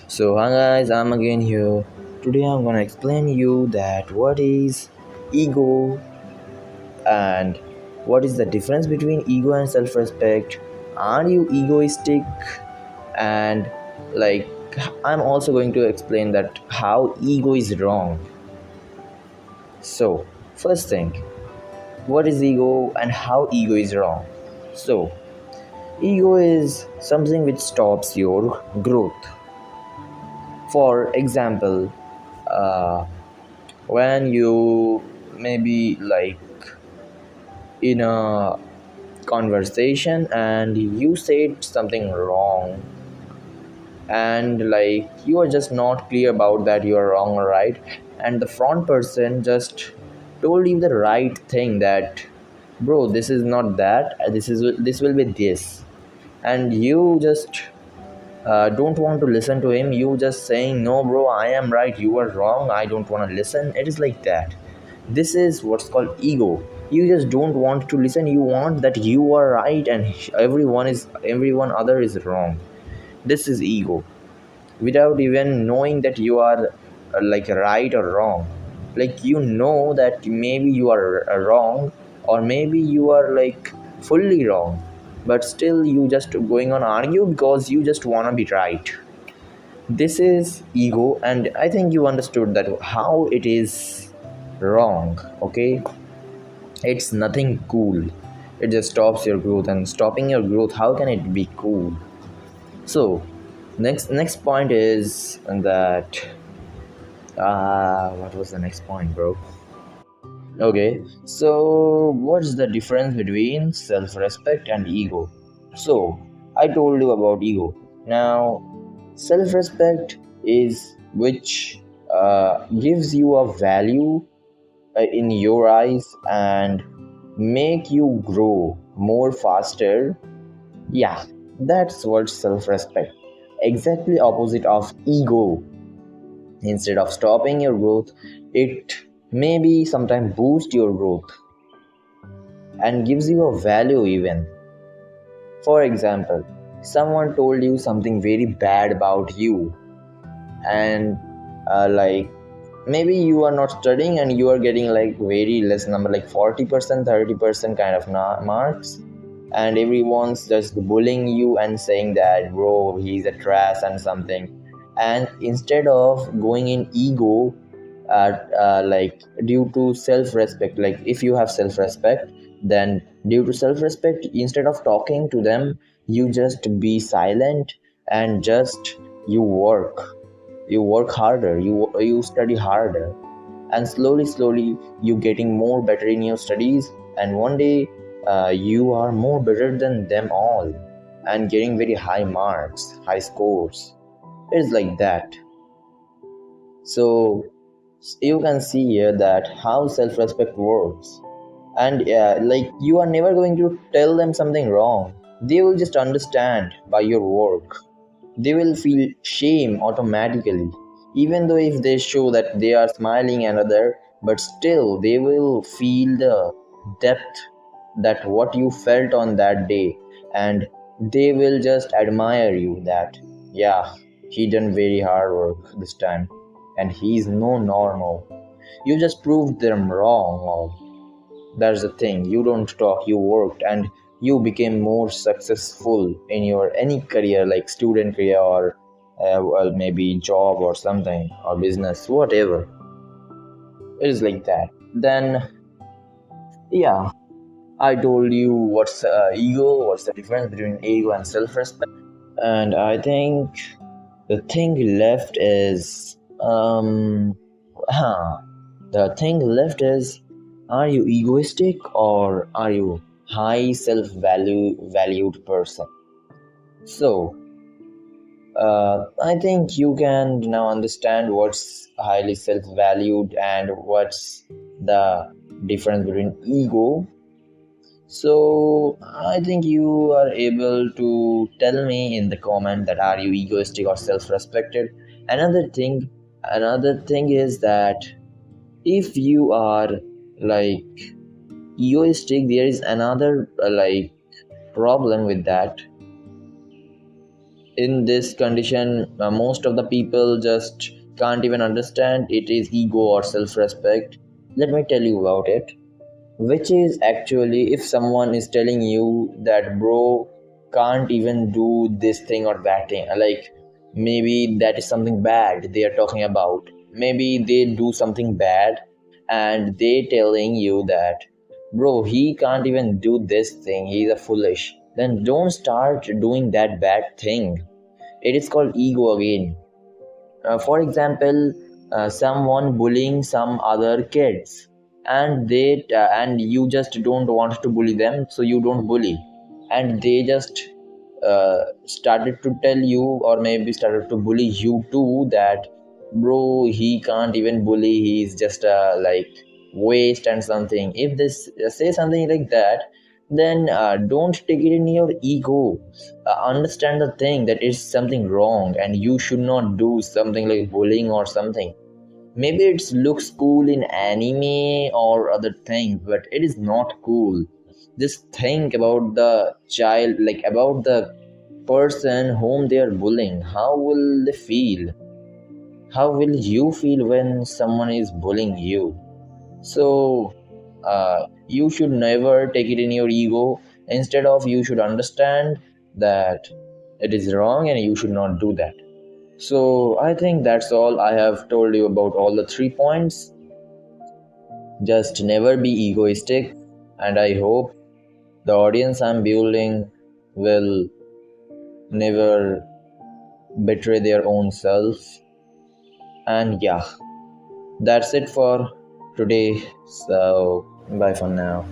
So hi guys, I'm again here. Today I'm gonna explain you that what is ego and what is the difference between ego and self-respect. Are you egoistic? And like I'm also going to explain that how ego is wrong. So first thing, what is ego and how ego is wrong? So ego is something which stops your growth. For example, uh, when you maybe like in a conversation and you said something wrong and like you are just not clear about that you are wrong or right, and the front person just told you the right thing that bro, this is not that, this will be this, and you just don't want to listen to him. You just saying no bro, I am right, you are wrong, I don't want to listen. It is like that. This is what's called ego. You just don't want to listen. You want that you are right and everyone other is wrong. This is ego, without even knowing that you are like right or wrong. Like you know that maybe you are wrong, or maybe you are like fully wrong, but still you just going on argue because you just want to be right. This is ego, and I think you understood that how it is wrong. Okay, it's nothing cool. It just stops your growth, and stopping your growth, how can it be cool? So next point is that what was the next point, bro? Okay, so what's the difference between self-respect and ego? So I told you about ego. Now self-respect is which gives you a value in your eyes and make you grow more faster. Yeah, that's what self-respect. Exactly opposite of ego. Instead of stopping your growth, it maybe sometimes boost your growth and gives you a value even. For example, someone told you something very bad about you, and like maybe you are not studying and you are getting like very less number, like 40%, 30% kind of marks, and everyone's just bullying you and saying that bro, he's a trash and something. And instead of going in ego, like due to self-respect, like if you have self-respect, then due to self-respect, instead of talking to them, you just be silent and just you work harder, you study harder, and slowly you getting more better in your studies, and one day you are more better than them all and getting very high marks, high scores. It's like that. So you can see here that how self-respect works. And like you are never going to tell them something wrong. They will just understand by your work. They will feel shame automatically, even though if they show that they are smiling and other, but still they will feel the depth that what you felt on that day, and they will just admire you that yeah, he done very hard work this time, and he's no normal. You just proved them wrong. That's the thing. You don't talk, you worked, and you became more successful in your any career, like student career or well, maybe job or something or business, whatever. It is like that. Then, yeah, I told you what's ego, what's the difference between ego and self-respect, and I think the thing left is huh, the thing left is, are you egoistic or are you high valued person? So I think you can now understand what's highly self valued and what's the difference between ego. So I think you are able to tell me in the comment that are you egoistic or self-respected. Another thing, another thing is that if you are like egoistic, there is another like problem with that. in this condition, most of the people just can't even understand it is ego or self respect. Let me tell you about it. Which is actually, if someone is telling you that, bro, can't even do this thing or that thing, like maybe that is something bad they are talking about. Maybe they do something bad and they telling you that, bro, he can't even do this thing, he's a foolish. Then don't start doing that bad thing. It is called ego again. For example, someone bullying some other kids, and and you just don't want to bully them, so you don't bully, and they just started to tell you, or maybe started to bully you too, that, bro, he can't even bully, he's just like waste and something. If this say something like that, then don't take it in your ego. Understand the thing that is something wrong and you should not do something like bullying or something. Maybe it looks cool in anime or other things, but it is not cool. Just think about the child, like about the person whom they are bullying. How will they feel? How will you feel when someone is bullying you? So you should never take it in your ego. Instead of, you should understand that it is wrong and you should not do that. So I think that's all I have told you about all the 3 points. Just never be egoistic, and I hope the audience I'm building will never betray their own self. And yeah, that's it for today. So bye for now.